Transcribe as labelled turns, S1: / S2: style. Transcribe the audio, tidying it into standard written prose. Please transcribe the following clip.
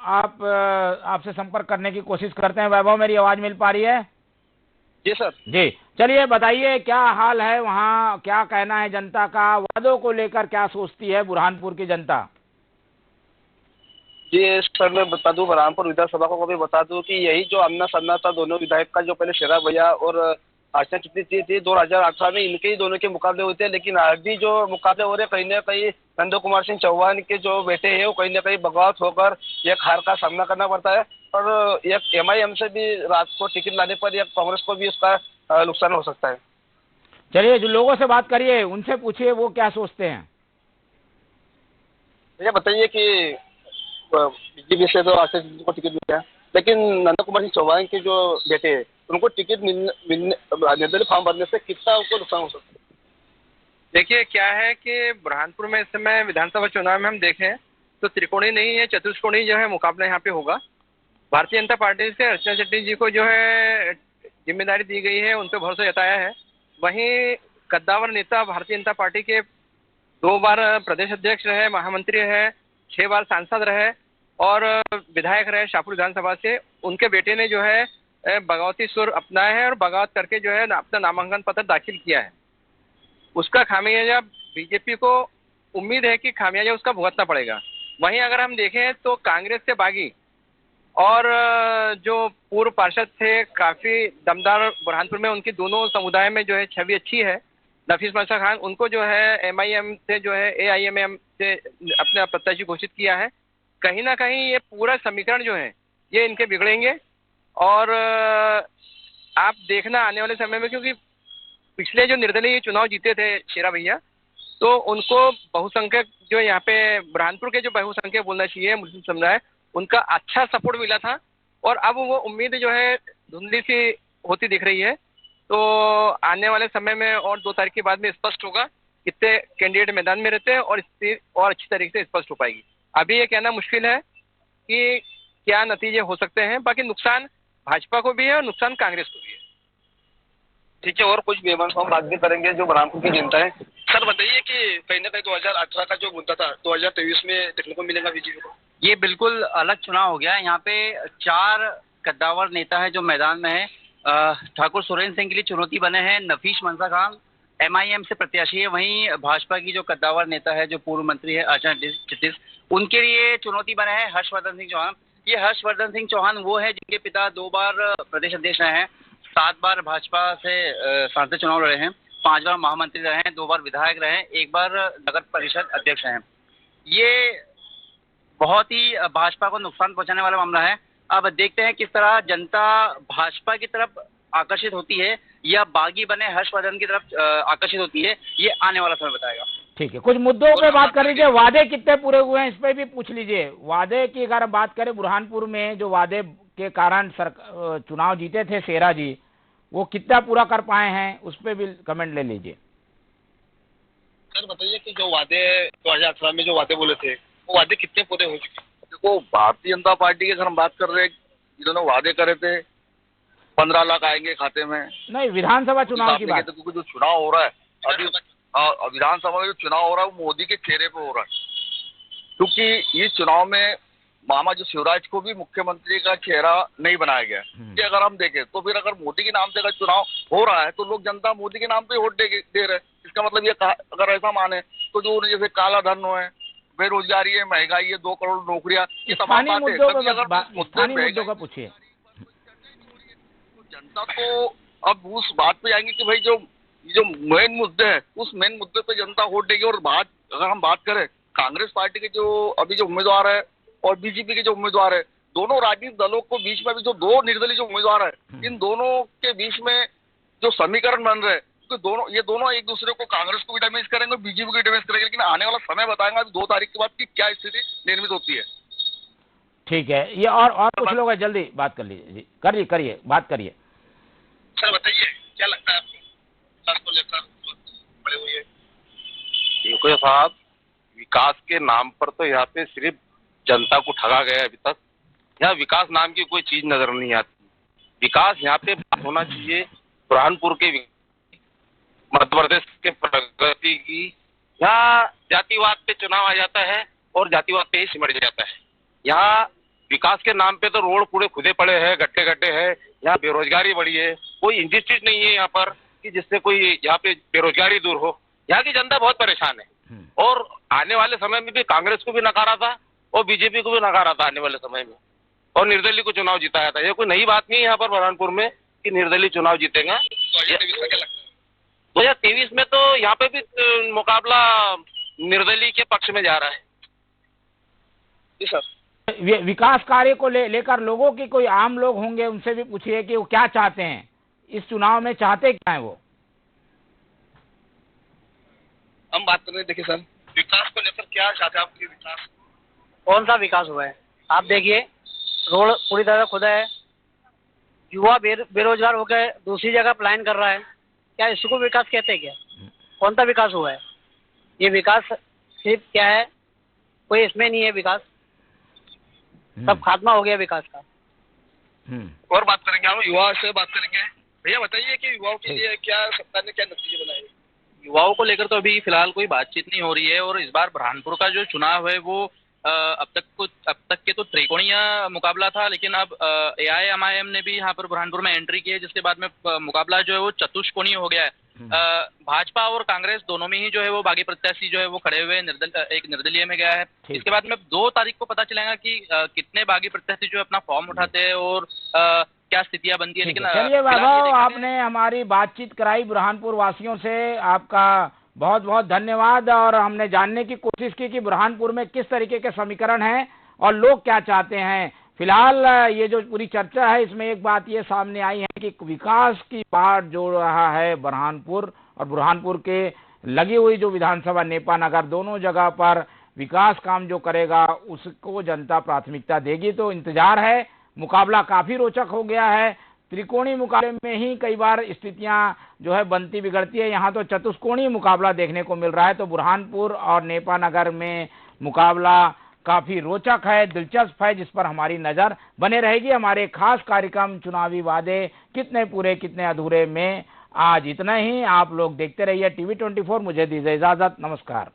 S1: आप आपसे संपर्क करने की कोशिश करते हैं। वैभव, मेरी आवाज मिल पा रही है?
S2: जी सर।
S1: जी, चलिए बताइए क्या हाल है वहाँ, क्या कहना है जनता का, वादों को लेकर क्या सोचती है बुरहानपुर की जनता?
S2: जी सर, मैं बता दूं, बलरामपुर विधानसभा को भी बता दूं कि यही जो आमना सामना था दोनों विधायक का, जो पहले शेरा भैया और आशा चिटनी थी 2018 में, इनके ही दोनों के मुकाबले होते हैं। लेकिन अभी जो मुकाबले हो रहे हैं, कहीं ना कहीं नंदो कुमार सिंह चौहान के जो बेटे हैं वो कहीं ना कहीं बगावत होकर एक हार का सामना करना पड़ता है। और एक एमआईएम से भी रात को टिकट लाने पर एक कांग्रेस को भी उसका नुकसान हो सकता है।
S1: चलिए, जो लोगों से बात करिए, उनसे पूछिए वो क्या सोचते हैं।
S2: ये बताइए कि बीजेपी से तो आशा चिटनी को टिकट मिला, लेकिन नंदो कुमार सिंह चौहान के जो बेटे हैं उनको टिकट निर्दलीय फॉर्म भरने से कितना उनको नुकसान हो सकता है?
S3: देखिए क्या है कि बुरहानपुर में इस समय विधानसभा चुनाव में हम देखें तो त्रिकोणीय नहीं है, चतुष्कोणीय जो है मुकाबला यहाँ पे होगा। भारतीय जनता पार्टी से अर्चना चिटनी जी को जो है जिम्मेदारी दी गई है, उन पर भरोसा जताया है। वहीं कद्दावर नेता भारतीय जनता पार्टी के 2 बार प्रदेश अध्यक्ष रहे, महामंत्री रहे, 6 बार सांसद रहे और विधायक रहे शाहपुर विधानसभा से, उनके बेटे ने जो है बगावती सुर अपनाया है और बगावत करके जो है अपना नामांकन पत्र दाखिल किया है। उसका खामियाजा बीजेपी को उम्मीद है कि खामियाजा उसका भुगतना पड़ेगा। वहीं अगर हम देखें तो कांग्रेस से बागी और जो पूर्व पार्षद थे काफी दमदार बुरहानपुर में, उनकी दोनों समुदाय में जो है छवि अच्छी है। नफीस मंशा खान, उनको जो है एमआईएम से जो है एआईएमएम से अपना प्रत्याशी घोषित किया है। कहीं ना कहीं ये पूरा समीकरण जो है ये इनके बिगड़ेंगे। और आप देखना आने वाले समय में, क्योंकि पिछले जो निर्दलीय चुनाव जीते थे शेरा भैया, तो उनको बहुसंख्यक जो यहाँ पे बुरहानपुर के जो बहुसंख्यक बोलना चाहिए मुस्लिम समुदाय, उनका अच्छा सपोर्ट मिला था। और अब वो उम्मीद जो है धुंधली सी होती दिख रही है। तो आने वाले समय में और 2 तारीख के बाद में स्पष्ट होगा कितने कैंडिडेट मैदान में रहते हैं और स्थिति और अच्छी तरीके से स्पष्ट हो पाएगी। अभी ये कहना मुश्किल है कि क्या नतीजे हो सकते हैं। बाकी नुकसान भाजपा को भी है और नुकसान कांग्रेस को भी है।
S2: ठीक है, और कुछ बेमन हम बात भी करेंगे जो बलरामपुर की जनता है। सर बताइए कि कहीं ना कहीं 2018 का जो मुद्दा था 2023 में देखने को मिलेगा बीजेपी को?
S4: ये बिल्कुल अलग चुनाव हो गया है। यहाँ पे 4 कद्दावर नेता है जो मैदान में है। ठाकुर सुरेंद्र सिंह के लिए चुनौती बने हैं नफीस मंशा खान, एमआईएम से प्रत्याशी है। वहीं भाजपा की जो कद्दावर नेता है जो पूर्व मंत्री है अर्चना चिटनी, उनके लिए चुनौती बने हैं हर्षवर्धन सिंह चौहान। ये हर्षवर्धन सिंह चौहान वो है जिनके पिता 2 बार प्रदेश अध्यक्ष रहे हैं, 7 बार भाजपा से सांसद चुनाव लड़े हैं, 5 बार महामंत्री रहे हैं, 2 बार विधायक रहे हैं, 1 बार नगर परिषद अध्यक्ष हैं। ये बहुत ही भाजपा को नुकसान पहुंचाने वाला मामला है। अब देखते हैं किस तरह जनता भाजपा की तरफ आकर्षित होती है या बागी बने हर्षवर्धन की तरफ आकर्षित होती है, ये आने वाला समय बताएगा।
S1: ठीक है, कुछ मुद्दों पे बात कर लीजिए। वादे कितने पूरे हुए हैं इस पे भी पूछ लीजिए। वादे की अगर बात करें, बुरहानपुर में जो वादे के कारण चुनाव जीते थे शेरा जी, वो कितना पूरा कर पाए हैं, उस पे भी कमेंट ले लीजिए।
S2: सर बताइए कि जो वादे 2018 में जो वादे बोले थे वो वादे कितने पूरे हो चुके? देखो, भारतीय जनता पार्टी के अगर हम बात कर रहे हैं, इन्होंने वादे करे थे 15 लाख आएंगे खाते में।
S1: नहीं, विधानसभा चुनाव की बात।
S2: क्योंकि जो चुनाव हो रहा है अभी, विधानसभा में जो चुनाव हो रहा है वो मोदी के चेहरे पे हो रहा है। क्योंकि इस चुनाव में मामा जो शिवराज को भी मुख्यमंत्री का चेहरा नहीं बनाया गया कि अगर हम देखें तो फिर अगर मोदी के नाम से अगर चुनाव हो रहा है तो लोग जनता मोदी के नाम पे वोट दे रहे हैं। इसका मतलब ये अगर ऐसा माने तो जो जैसे काला धन है, बेरोजगारी है, महंगाई है, 2 करोड़ नौकरियां, ये तमाम
S1: मुद्दों का पूछिए।
S2: जनता तो अब उस बात पे आएंगे कि भाई जो मेन मुद्दे हैं उस मेन मुद्दे पे जनता वोट देगी। और अगर हम बात करें कांग्रेस पार्टी के जो अभी जो उम्मीदवार है और बीजेपी के जो उम्मीदवार है, दोनों राजनीतिक दलों को बीच में अभी जो 2 निर्दलीय जो उम्मीदवार है, इन दोनों के बीच में जो समीकरण बन रहे हैं तो ये दोनों एक दूसरे को, कांग्रेस को भी डैमेज करेंगे और बीजेपी को भी डैमेज करेंगे। लेकिन आने वाला समय बताएगा 2 तारीख के बाद की क्या स्थिति निर्मित होती है।
S1: ठीक है, ये और कुछ लोग हैं, जल्दी बात कर लीजिए जी, करिए बात करिए।
S2: सर बताइए क्या लगता है आपको को लेकर बड़े हुए हैं?
S5: देखो साहब, विकास के नाम पर तो यहाँ पे सिर्फ जनता को ठगा गया है। अभी तक यहाँ विकास नाम की कोई चीज नजर नहीं आती। विकास यहाँ पे बात होना चाहिए बुरहानपुर के मध्य प्रदेश के प्रगति की। यहाँ जातिवाद पे चुनाव आ जाता है और जातिवाद पे ही सिमट जाता है। यहाँ विकास के नाम पे तो रोड पूरे खुदे पड़े हैं, गड्ढे गड्ढे हैं। यहाँ बेरोजगारी बढ़ी है, कोई इंडस्ट्रीज नहीं है यहाँ पर कि जिससे कोई यहाँ पे बेरोजगारी दूर हो। यहाँ की जनता बहुत परेशान है और आने वाले समय में भी कांग्रेस को भी नकारा था और बीजेपी को भी नकारा था आने वाले समय में, और निर्दलीय को चुनाव जिताया था। ये कोई नई बात नहीं है यहाँ पर बुरहानपुर में कि निर्दलीय चुनाव जीतेगा। 2023 में तो यहाँ पे भी मुकाबला निर्दलीय के पक्ष में जा रहा है।
S2: जी सर।
S1: विकास कार्य को लेकर लोगों की, कोई आम लोग होंगे, उनसे भी पूछिए कि वो क्या चाहते हैं इस चुनाव में, चाहते क्या है वो।
S2: हम बात कर रहे हैं, देखिए सर, विकास को लेकर क्या चाहते हैं आप? विकास
S6: कौन सा विकास हुआ है? आप देखिए, रोड पूरी तरह खुदा है, युवा बेरोजगार होकर दूसरी जगह पलायन कर रहा है। क्या इसको विकास कहते हैं क्या? कौन सा विकास हुआ है? ये विकास सिर्फ क्या है, कोई इसमें नहीं है विकास, सब खात्मा हो गया विकास का।
S2: और बात करेंगे, हम युवा से बात करेंगे। भैया बताइए कि युवाओं के लिए क्या सरकार ने क्या नतीजे बनाए?
S7: युवाओं को लेकर तो अभी फिलहाल कोई बातचीत नहीं हो रही है और इस बार बुरहानपुर का जो चुनाव है वो अब तक के तो त्रिकोणीय मुकाबला था, लेकिन अब AIMIM ने भी यहाँ पर बुरहानपुर में एंट्री की है, जिसके बाद में मुकाबला जो है वो चतुष्कोणीय हो गया है। भाजपा और कांग्रेस दोनों में ही जो है वो बागी प्रत्याशी जो है वो खड़े हुए एक निर्दलीय में गया है। इसके बाद में 2 तारीख को पता चलेगा कि कितने बागी प्रत्याशी जो है अपना फॉर्म उठाते हैं और क्या स्थितियां बनती है। लेकिन
S1: चलिए वैभव, आपने हमारी बातचीत कराई बुरहानपुर वासियों से, आपका बहुत बहुत धन्यवाद। और हमने जानने की कोशिश की कि बुरहानपुर में किस तरीके के समीकरण हैं और लोग क्या चाहते हैं। फिलहाल ये जो पूरी चर्चा है, इसमें एक बात ये सामने आई है कि विकास की बात जोड़ रहा है बुरहानपुर, और बुरहानपुर के लगी हुई जो विधानसभा नेपा नगर, दोनों जगह पर विकास काम जो करेगा उसको जनता प्राथमिकता देगी। तो इंतजार है, मुकाबला काफी रोचक हो गया है। त्रिकोणीय मुकाबले में ही कई बार स्थितियां जो है बनती बिगड़ती है, यहाँ तो चतुष्कोणीय मुकाबला देखने को मिल रहा है। तो बुरहानपुर और नेपा नगर में मुकाबला काफी रोचक है, दिलचस्प है, जिस पर हमारी नजर बने रहेगी। हमारे खास कार्यक्रम चुनावी वादे कितने पूरे कितने अधूरे में आज इतना ही। आप लोग देखते रहिए TV 24। मुझे दीजिए इजाजत, नमस्कार।